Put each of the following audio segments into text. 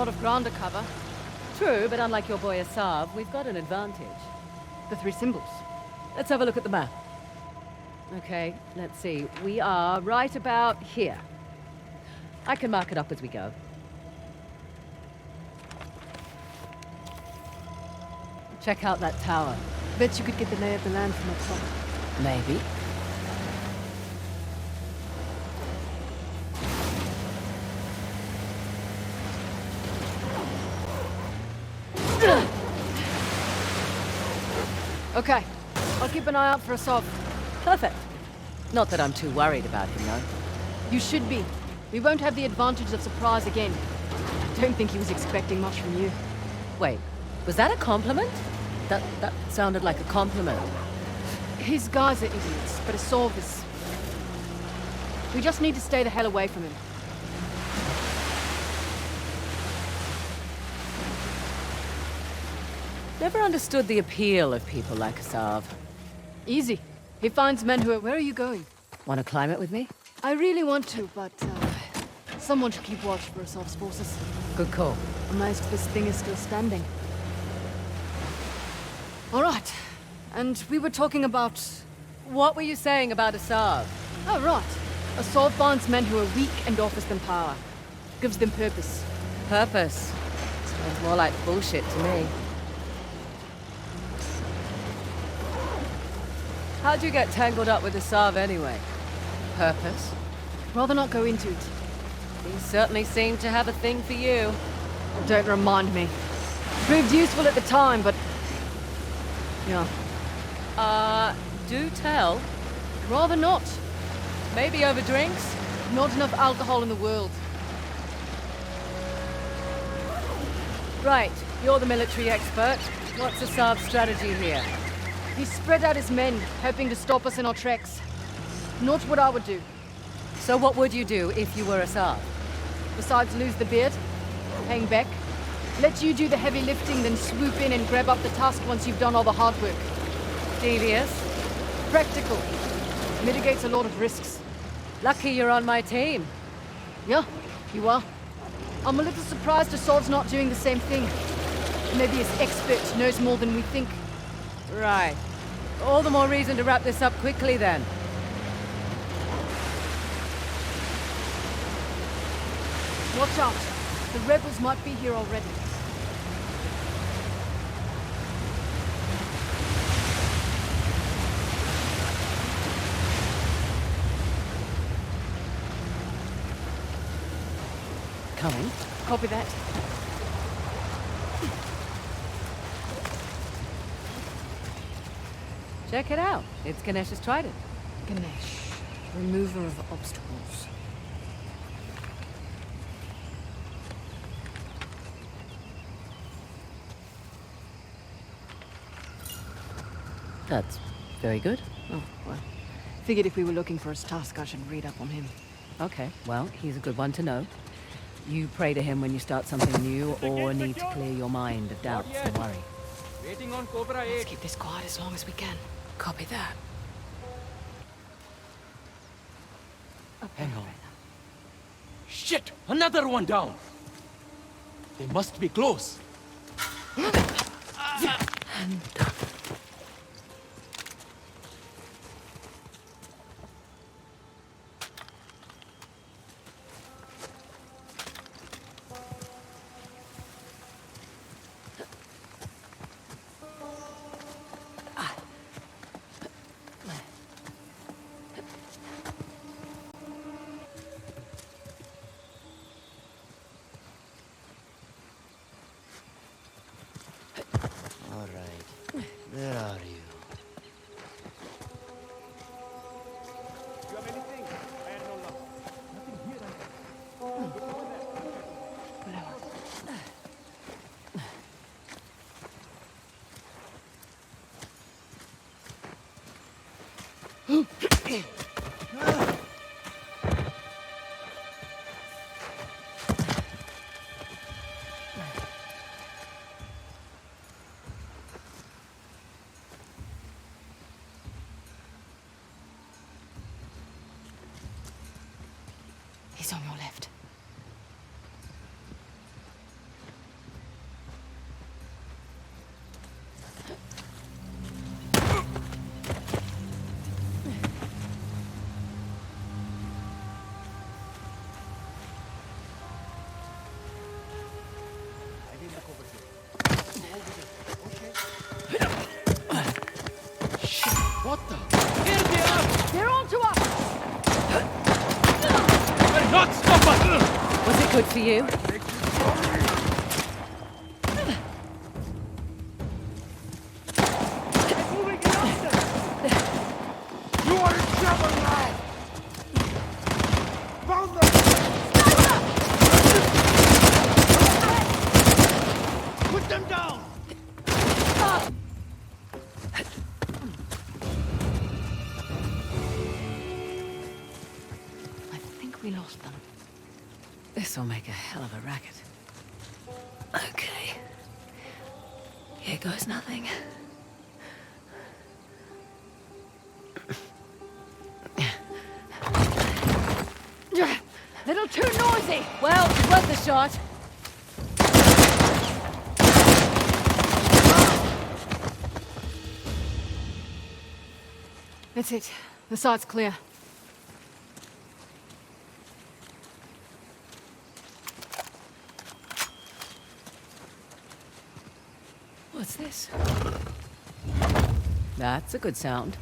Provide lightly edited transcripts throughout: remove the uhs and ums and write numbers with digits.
lot of ground to cover. True, but unlike your boy Asav, we've got an advantage. The three symbols. Let's have a look at the map. Okay, let's see. We are right about here. I can mark it up as we go. Check out that tower. Bet you could get the lay of the land from up top. Maybe. Okay, I'll keep an eye out for Asav. Perfect. Not that I'm too worried about him, though. You should be. We won't have the advantage of surprise again. Don't think he was expecting much from you. Wait, was that a compliment? That sounded like a compliment. His guys are idiots, but Asav is... We just need to stay the hell away from him. Never understood the appeal of people like Asav. Easy. He finds men who are... Where are you going? Want to climb it with me? I really want to, but someone should keep watch for Asav's forces. Good call. Amazed this thing is still standing. All right. And we were talking about... What were you saying about Asav? Oh, right. Asav finds men who are weak and offers them power. Gives them purpose. Purpose. Sounds more like bullshit to me. How'd you get tangled up with Asav anyway? Purpose? Rather not go into it. He certainly seemed to have a thing for you. Don't remind me. Proved useful at the time, but... Yeah. Do tell. Rather not. Maybe over drinks? Not enough alcohol in the world. Right, you're the military expert. What's Asav's strategy here? He spread out his men, hoping to stop us in our tracks. Not what I would do. So what would you do if you were Asav? Besides lose the beard, hang back, let you do the heavy lifting, then swoop in and grab up the tusk once you've done all the hard work. Devious. Practical. Mitigates a lot of risks. Lucky you're on my team. Yeah, you are. I'm a little surprised Asav's not doing the same thing. Maybe his expert knows more than we think. Right. All the more reason to wrap this up quickly, then. Watch out. The rebels might be here already. Coming. Copy that. Check it out. It's Ganesh's trident. Ganesh, remover of obstacles. That's very good. Oh, well. Figured if we were looking for his task, I should read up on him. Okay, well, he's a good one to know. You pray to him when you start something new or need to clear your mind of doubts and worry. Waiting on Cobra 8. Let's keep this quiet as long as we can. Copy that. Hang on. Shit! Another one down! They must be close. All right. Where are you? You have anything? I had no luck. Nothing here. He's on your left. What the? Here they are! They're on to us! They're not stop us! Was it good for you? They're moving in on us! You are in trouble now! Found them! Put them down! I think we lost them. This'll make a hell of a racket. Okay. Here goes nothing. Little too noisy! Well, worth the shot. That's it. The site's clear. What's this? That's a good sound.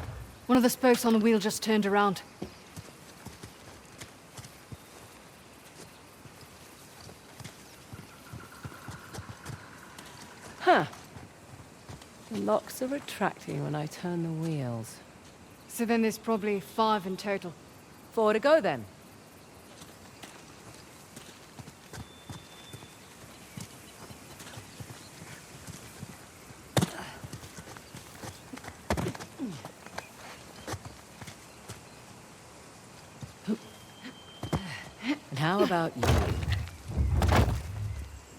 One of the spokes on the wheel just turned around. Huh. The locks are retracting when I turn the wheels. So then there's probably 5 in total. 4 to go then. And how about you?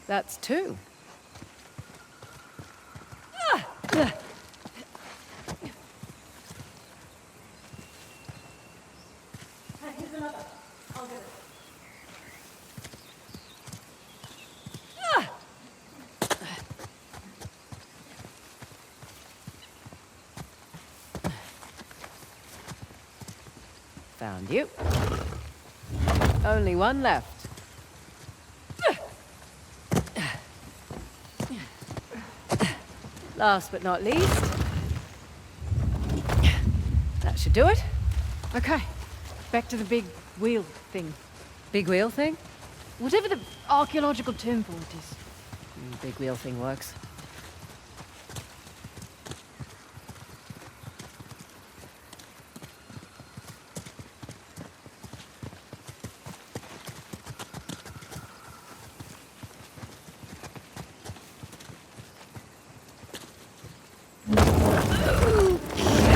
That's 2. Found you. Only one left. Last but not least. That should do it. Okay, back to the big wheel thing. Big wheel thing? Whatever the archaeological term for it is. Big wheel thing works.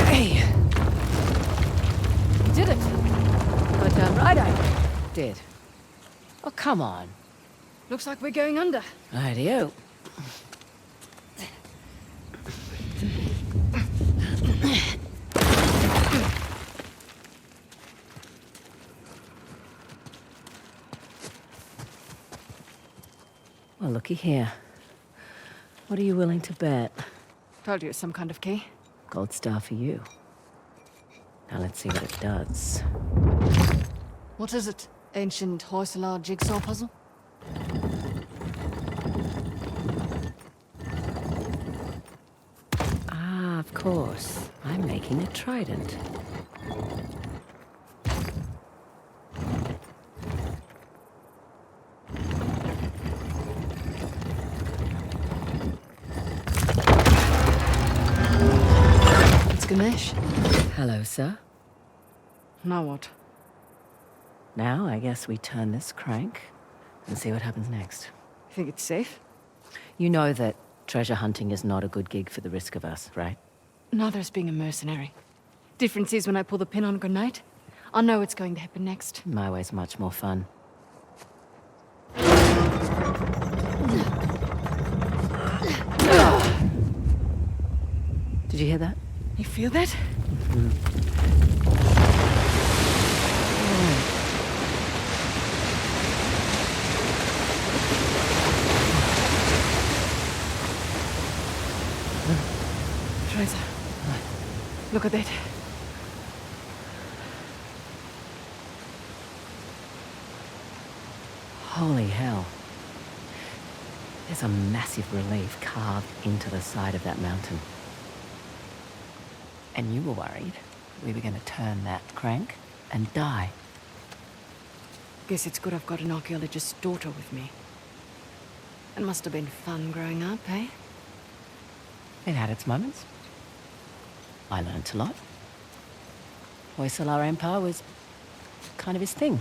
Okay. You did it. Got done right, I did. Oh, come on. Looks like we're going under. Rightio. Well, looky here. What are you willing to bet? Told you it's some kind of key. Gold star for you. Now let's see what it does. What is it? Ancient Hoysala jigsaw puzzle? Ah, of course. I'm making a trident. It's Ganesh. Hello, sir. Now what? Now I guess we turn this crank and see what happens next. You think it's safe? You know that treasure hunting is not a good gig for the risk of us, right? Neither is being a mercenary. Difference is when I pull the pin on a grenade, I know what's going to happen next. My way's much more fun. Did you hear that? You feel that? Teresa, look at that. Holy hell. There's a massive relief carved into the side of that mountain. And you were worried we were going to turn that crank and die. Guess it's good I've got an archaeologist's daughter with me. It must have been fun growing up, eh? It had its moments. I learnt a lot. Hoysalar Empire was kind of his thing.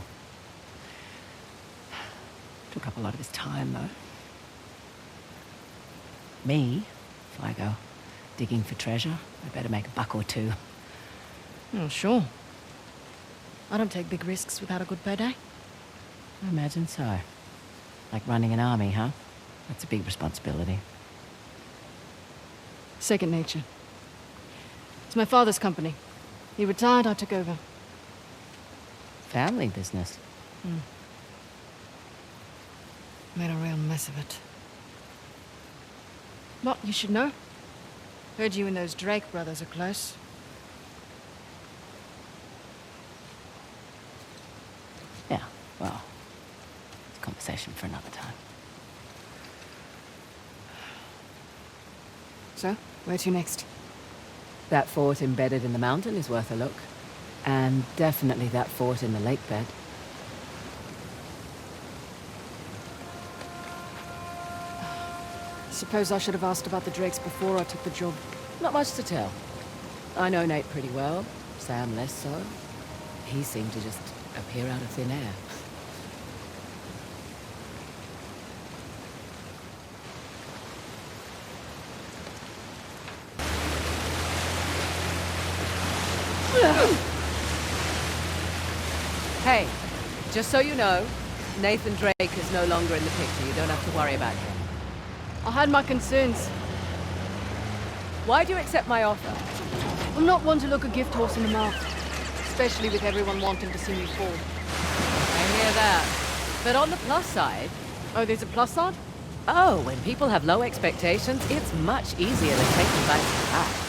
Took up a lot of his time, though. Me, if I go digging for treasure, I better make a buck or two. Oh, sure. I don't take big risks without a good payday. I imagine so. Like running an army, huh? That's a big responsibility. Second nature. It's my father's company. He retired, I took over. Family business. Made a real mess of it. But you should know. Heard you and those Drake brothers are close. Yeah, well, it's a conversation for another time. So, where to next? That fort embedded in the mountain is worth a look. And definitely that fort in the lake bed. Suppose I should have asked about the Drakes before I took the job. Not much to tell. I know Nate pretty well, Sam less so. He seemed to just appear out of thin air. Hey, just so you know, Nathan Drake is no longer in the picture. You don't have to worry about him. I had my concerns. Why do you accept my offer? I'm not one to look a gift horse in the mouth. Especially with everyone wanting to see me fall. I hear that. But on the plus side... Oh, there's a plus side? Oh, when people have low expectations, it's much easier to take them by surprise.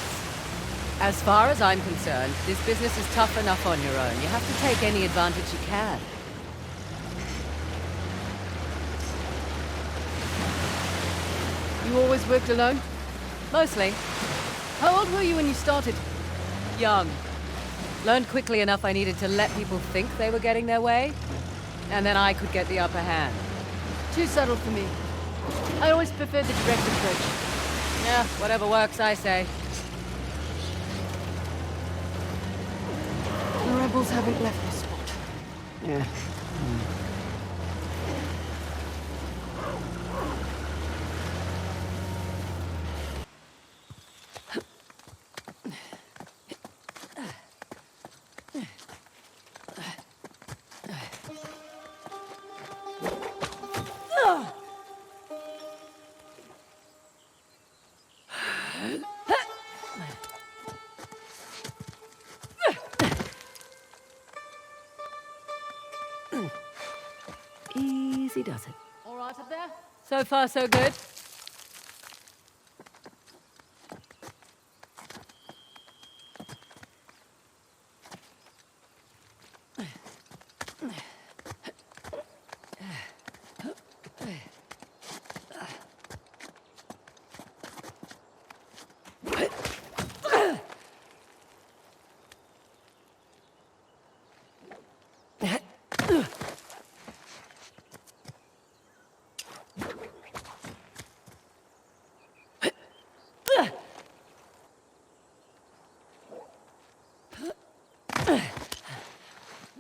As far as I'm concerned, this business is tough enough on your own. You have to take any advantage you can. You always worked alone? Mostly. How old were you when you started? Young. Learned quickly enough I needed to let people think they were getting their way, and then I could get the upper hand. Too subtle for me. I always preferred the direct approach. Yeah, whatever works, I say. The rebels haven't left this spot. Yeah. Easy does it. All right up there? So far, so good.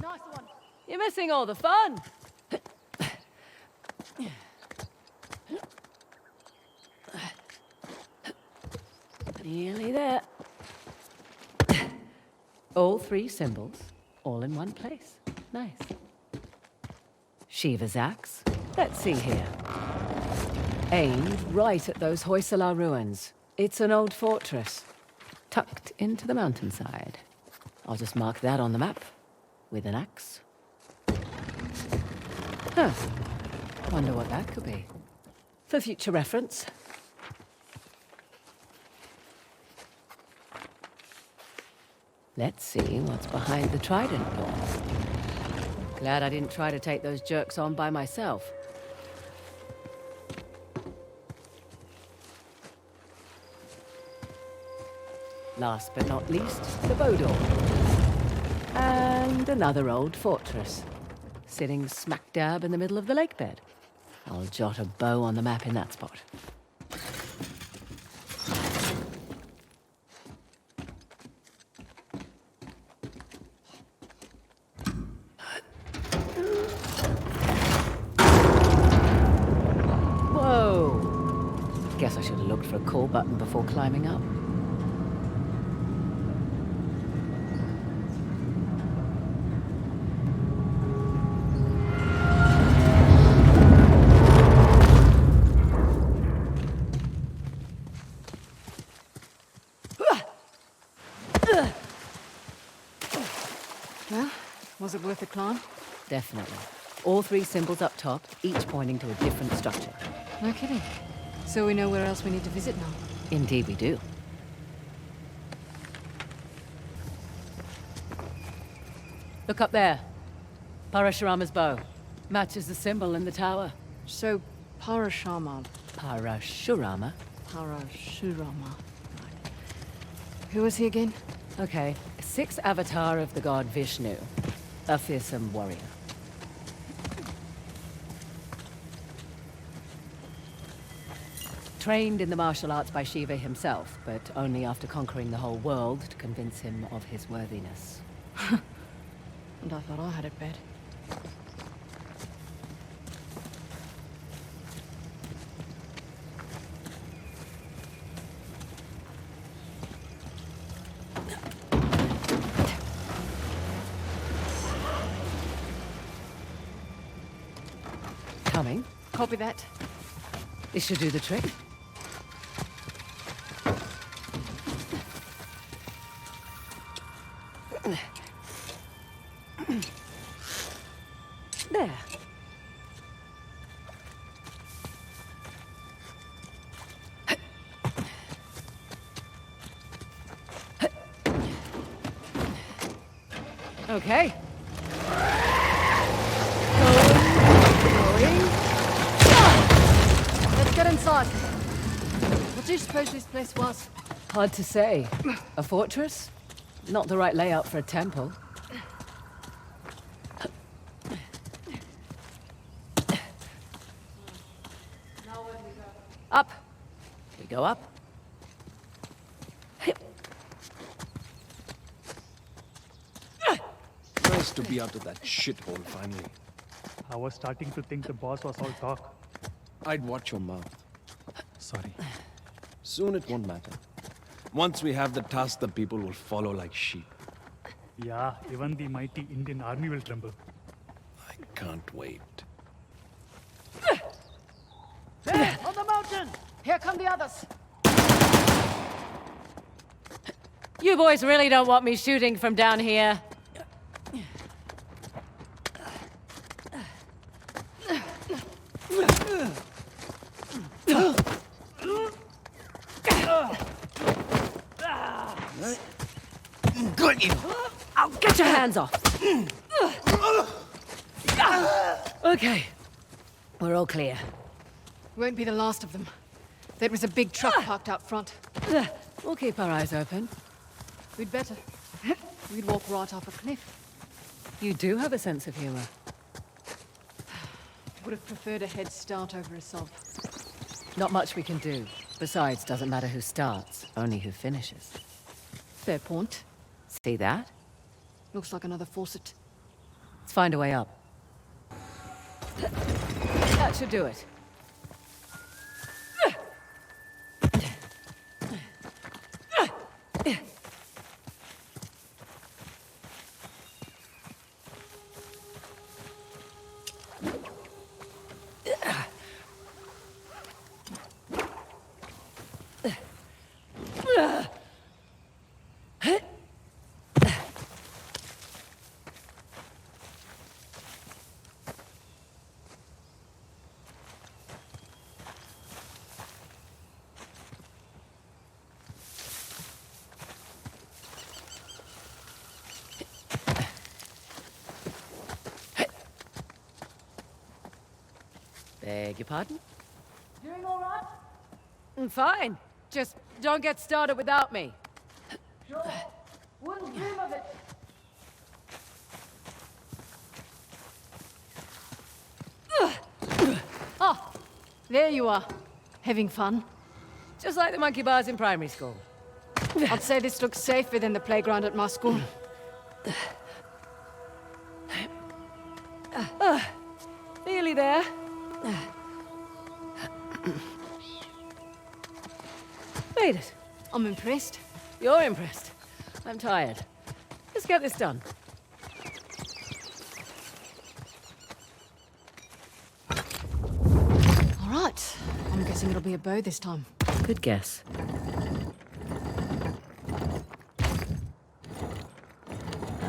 Nice one. You're missing all the fun. Nearly there. All three symbols, all in one place. Nice. Shiva's axe. Let's see here. Aimed right at those Hoysala ruins. It's an old fortress, tucked into the mountainside. I'll just mark that on the map with an axe. Huh. Wonder what that could be. For future reference. Let's see what's behind the trident door. Glad I didn't try to take those jerks on by myself. Last but not least, the bow door. And another old fortress, sitting smack dab in the middle of the lake bed. I'll jot a bow on the map in that spot. Whoa! Guess I should have looked for a call button before climbing up. Well, was it worth the climb? Definitely. All three symbols up top, each pointing to a different structure. No kidding. So we know where else we need to visit now. Indeed we do. Look up there. Parashurama's bow. Matches the symbol in the tower. So, Parashurama. Parashurama? Parashurama. Right. Who was he again? Okay, sixth avatar of the god Vishnu. A fearsome warrior. Trained in the martial arts by Shiva himself, but only after conquering the whole world to convince him of his worthiness. And I thought I had it bad. Coming. Copy that. This should do the trick. There. Okay. Going. Let's get inside. What do you suppose this place was? Hard to say. A fortress? Not the right layout for a temple. Up. We go up. Nice to be out of that shithole finally. I was starting to think the boss was all talk. I'd watch your mouth. Sorry. Soon it won't matter. Once we have the task, the people will follow like sheep. Yeah, even the mighty Indian army will tremble. I can't wait. There, on the mountain! Here come the others. You boys really don't want me shooting from down here. Good you! I'll get your hands off. Okay. We're all clear. Won't be the last of them. There was a big truck parked out front. We'll keep our eyes open. We'd better. We'd walk right off a cliff. You do have a sense of humor. Would have preferred a head start over a sob. Not much we can do. Besides, doesn't matter who starts, only who finishes. Fair point. See that? Looks like another faucet. Let's find a way up. That should do it. Beg your pardon? Doing all right? Fine. Just don't get started without me. Sure. Wouldn't dream of it. Oh, there you are. Having fun? Just like the monkey bars in primary school. I'd say this looks safer than the playground at my school. Nearly there. Made it. I'm impressed. You're impressed. I'm tired. Let's get this done. All right. I'm guessing it'll be a bow this time. Good guess.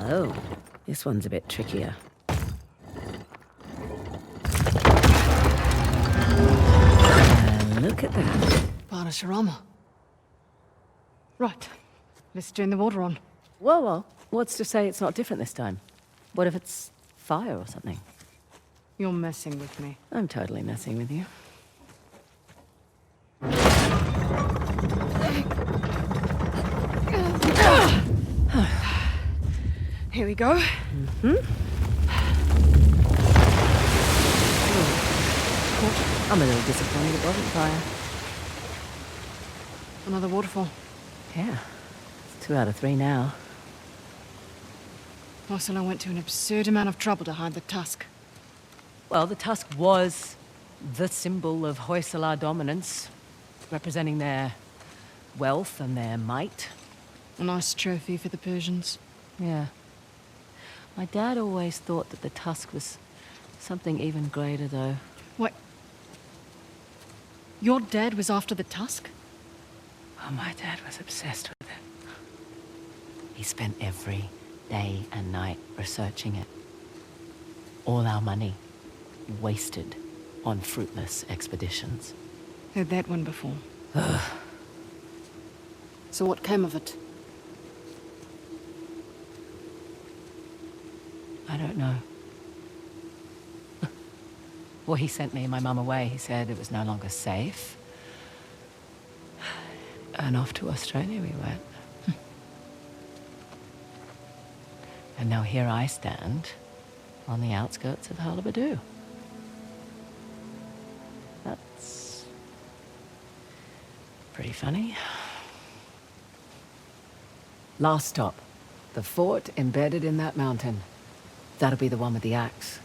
Oh, this one's a bit trickier. And look at that. Parashurama. Right. Let's turn the water on. Whoa, whoa. What's to say it's not different this time? What if it's fire or something? You're messing with me. I'm totally messing with you. Here we go. I'm a little disappointed it wasn't fire. Another waterfall. Yeah. It's 2 out of 3 now. Hoysala went to an absurd amount of trouble to hide the tusk. Well, the tusk was the symbol of Hoysala dominance, representing their wealth and their might. A nice trophy for the Persians. Yeah. My dad always thought that the tusk was something even greater, though. What? Your dad was after the tusk? Oh, my dad was obsessed with it. He spent every day and night researching it. All our money wasted on fruitless expeditions. Heard that one before. So what came of it? I don't know. Well, he sent me and my mum away. He said it was no longer safe. And off to Australia we went. And now here I stand on the outskirts of Hullabaloo. That's pretty funny. Last stop. The fort embedded in that mountain. That'll be the one with the axe.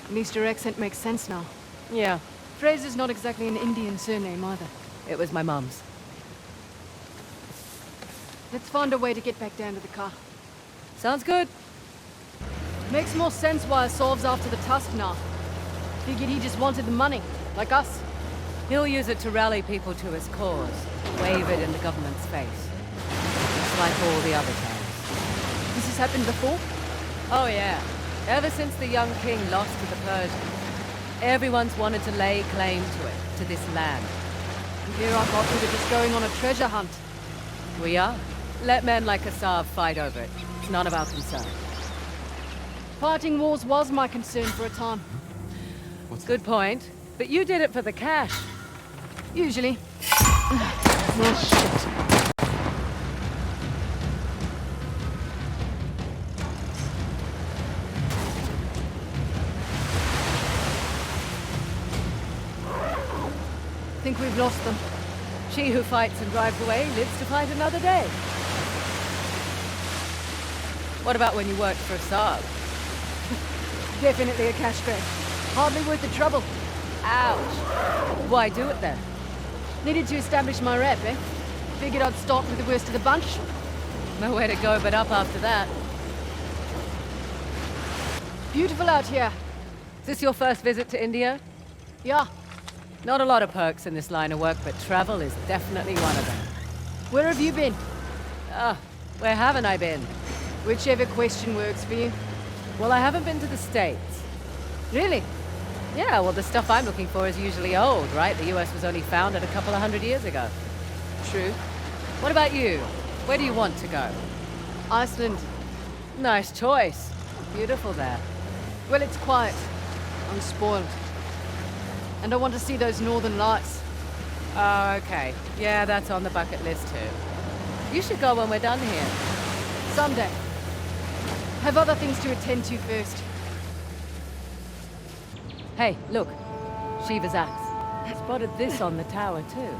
At least your accent makes sense now. Yeah, Fraser's not exactly an Indian surname either. it was my mum's. Let's find a way to get back down to the car. Sounds good. Makes more sense why Solve's after the tusk now. Figured he just wanted the money, like us. He'll use it to rally people to his cause, wave it in the government's face. Just like all the other times. This has happened before? Oh yeah. Ever since the young king lost to the Persians, everyone's wanted to lay claim to it, to this land. And here I thought we were just going on a treasure hunt. We are. Let men like Asav fight over it. It's none of our concern. Fighting wars was my concern for a time. Good point. But you did it for the cash. Usually. Oh, shit. Think we've lost them. She who fights and drives away lives to fight another day. What about when you worked for Asav? Definitely a cash grab. Hardly worth the trouble. Ouch. Why do it then? Needed to establish my rep, eh? Figured I'd start with the worst of the bunch. Nowhere to go but up after that. Beautiful out here. Is this your first visit to India? Yeah. Not a lot of perks in this line of work, but travel is definitely one of them. Where have you been? Where haven't I been? Whichever question works for you. Well, I haven't been to the States. Really? Yeah, well, the stuff I'm looking for is usually old, right? The US was only founded a couple of 100 years ago. True. What about you? Where do you want to go? Iceland. Nice choice. Beautiful there. Well, it's quiet. Unspoiled. And I want to see those northern lights. Oh, okay. Yeah, that's on the bucket list too. You should go when we're done here. Someday. Have other things to attend to first. Hey, look. Shiva's axe. Spotted this on the tower too.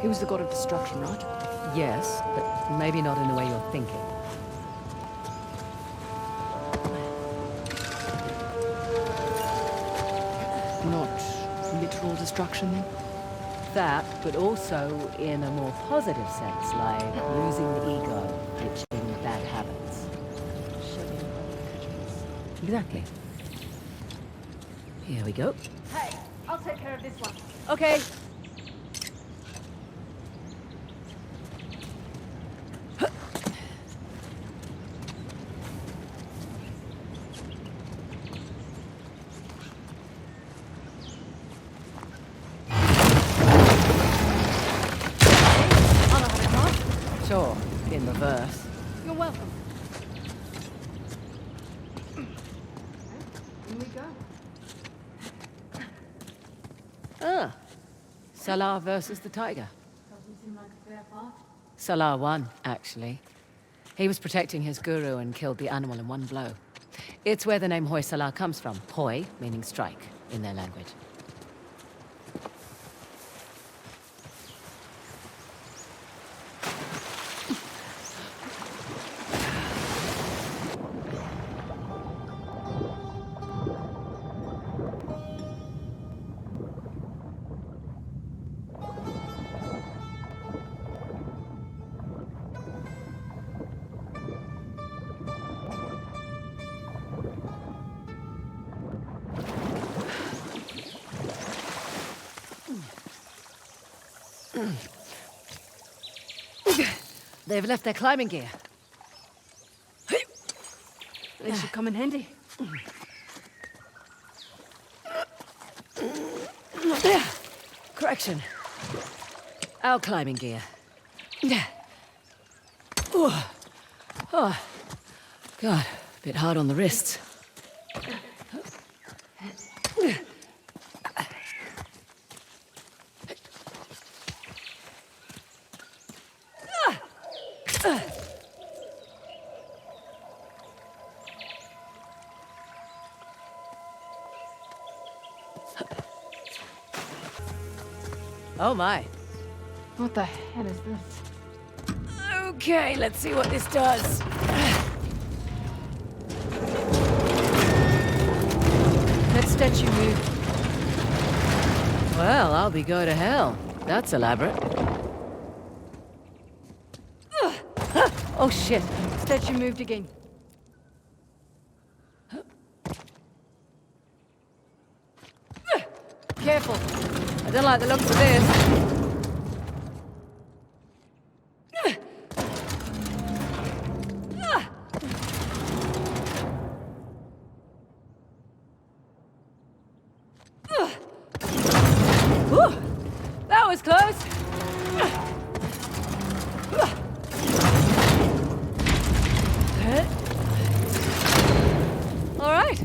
He was the god of destruction, right? Yes, but maybe not in the way you're thinking. Not literal destruction, then? That, but also in a more positive sense, like losing the ego, ditching bad habits. Exactly. Here we go. Hey, I'll take care of this one. Okay. Sure, in reverse. You're welcome. Here we go. Ah. Salah versus the tiger. Doesn't seem like a fair fight. Salah won, actually. He was protecting his guru and killed the animal in one blow. It's where the name Hoysala comes from. Hoi, meaning strike, in their language. They've left their climbing gear. They should come in handy. Correction. Our climbing gear. Oh, God, a bit hard on the wrists. Oh my. What the hell is this? Okay, let's see what this does. That statue moved. Well, I'll be go to hell. That's elaborate. Oh shit. Statue moved again. Careful. I don't like the looks of this. Whew, that was close. All right.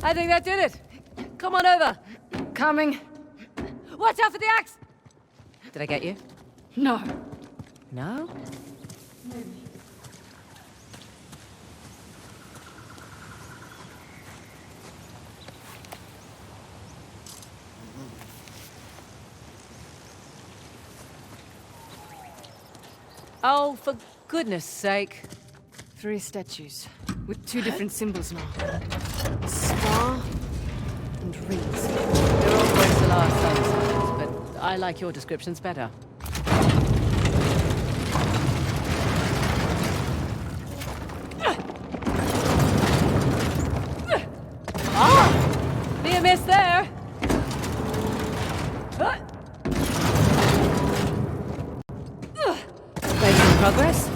I think that did it. Come on over. Coming. Watch out for the axe! Did I get you? No. No? Oh, for goodness sake. 3 statues. With 2 different symbols now. A star and rings. They're all going to last sometimes, but I like your descriptions better. Ah! Near miss there. Making progress.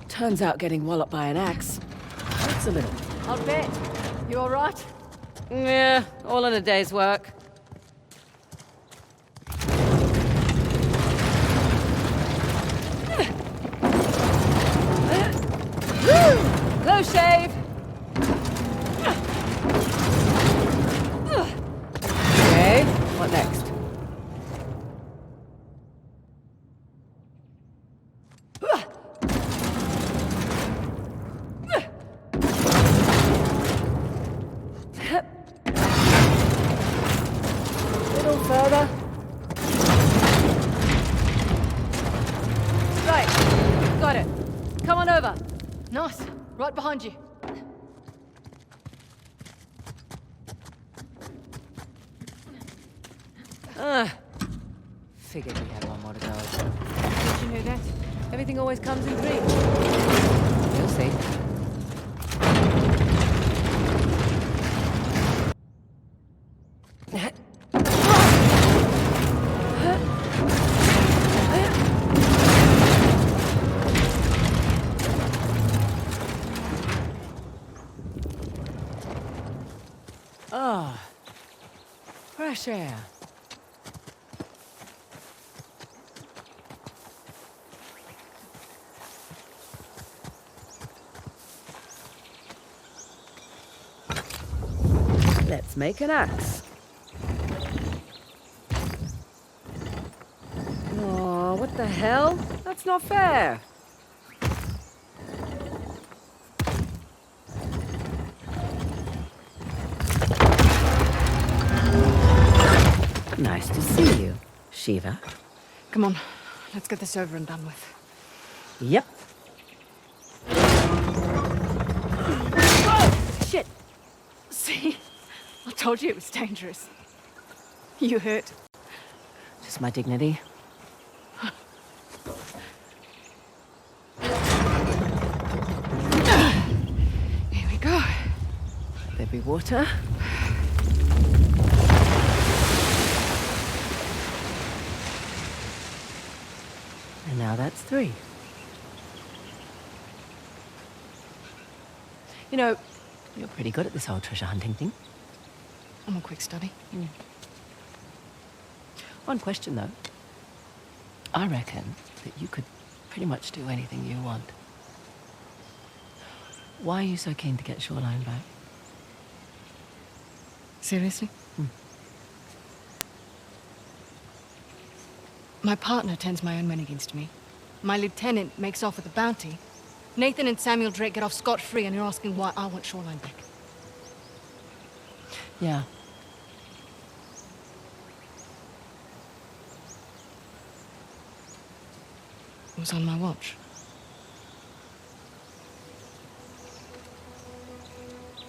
Turns out getting walloped by an axe hurts a little. I'll bet. You all right? Yeah, all in a day's work. Close shave. Okay, what next? Little further. Right, got it. Come on over. Nice. Right behind you. Figured we had one more to go. Did you know that? Everything always comes in threes. You'll see. Ah, fresh air. Let's make an axe. Oh, what the hell? That's not fair. Nice to see you, Shiva. Come on. Let's get this over and done with. Yep. Shit. See? I told you it was dangerous. You hurt. Just my dignity. Here we go. There be water. And now that's 3. You know, you're pretty good at this whole treasure hunting thing. I'm a quick study. One question, though. I reckon that you could pretty much do anything you want. Why are you so keen to get Shoreline back? Seriously? My partner turns my own men against me. My lieutenant makes off with a bounty. Nathan and Samuel Drake get off scot-free, and you're asking why I want Shoreline back. Yeah. It was on my watch.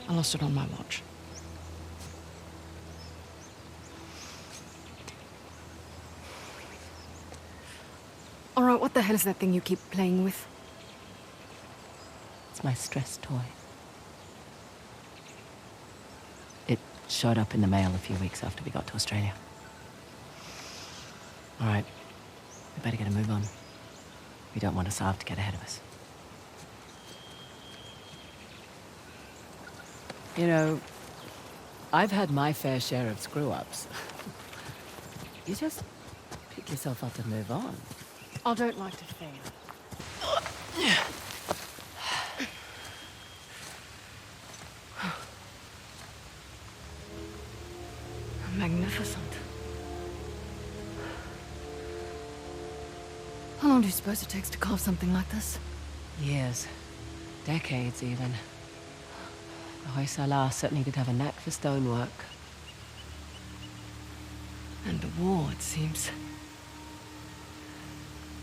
I lost it on my watch. All right, what the hell is that thing you keep playing with? It's my stress toy. It showed up in the mail a few weeks after we got to Australia. All right, we better get a move on. We don't want Asav to get ahead of us. You know, I've had my fair share of screw-ups. You just pick yourself up and move on. I don't like to fail. Magnificent. How long do you suppose it takes to carve something like this? Years. Decades, even. The Hoysala certainly did have a knack for stonework. And the war, it seems.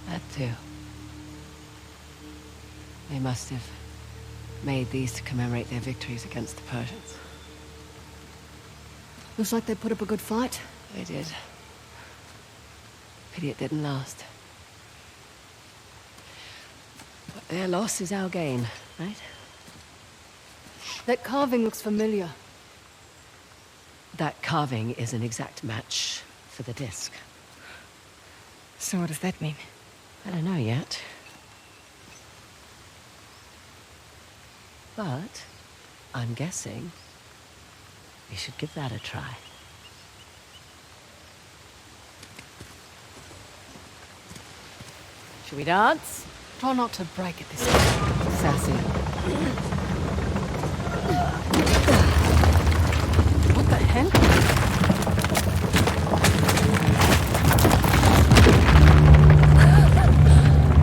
That too. They must have made these to commemorate their victories against the Persians. Looks like they put up a good fight. They did. Pity it didn't last. But their loss is our gain, right? That carving looks familiar. That carving is an exact match for the disc. So what does that mean? I don't know yet. But I'm guessing we should give that a try. Should we dance? Try not to break it this time. Sassy. What the hell?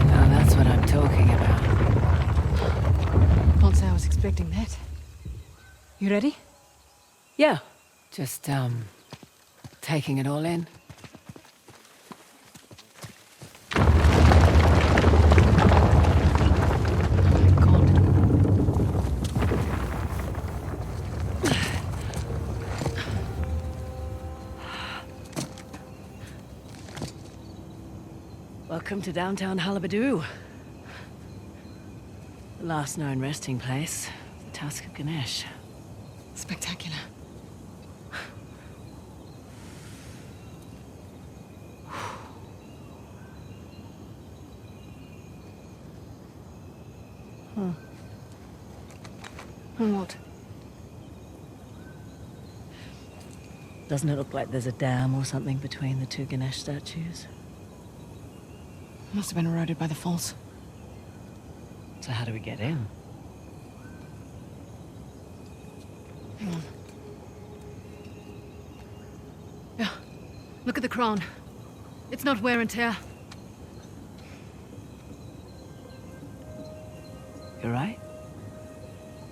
Now that's what I'm talking about. Can't say I was expecting that. You ready? Yeah, just, taking it all in. My God. Welcome to downtown Halebidu. The last known resting place, the Tusk of Ganesh. Spectacular. And what? Doesn't it look like there's a dam or something between the two Ganesh statues? Must have been eroded by the falls. So how do we get in? Hang on. Yeah. Look at the crown. It's not wear and tear. You're right.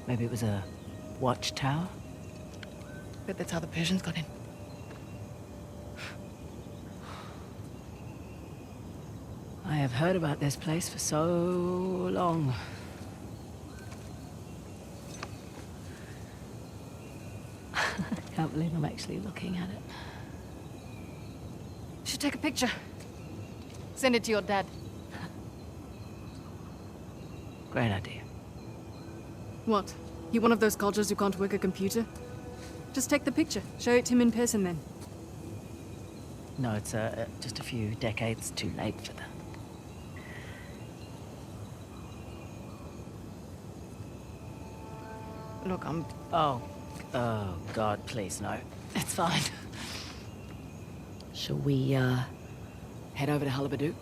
Maybe it was a watchtower? Bet that's how the Persians got in. I have heard about this place for so long. I can't believe I'm actually looking at it. Should take a picture. Send it to your dad. Great idea. What? You one of those cultures who can't work a computer? Just take the picture. Show it to him in person then. No, it's just a few decades too late for that. Look, Oh, God, please, no. It's fine. Shall we, head over to Halebidu?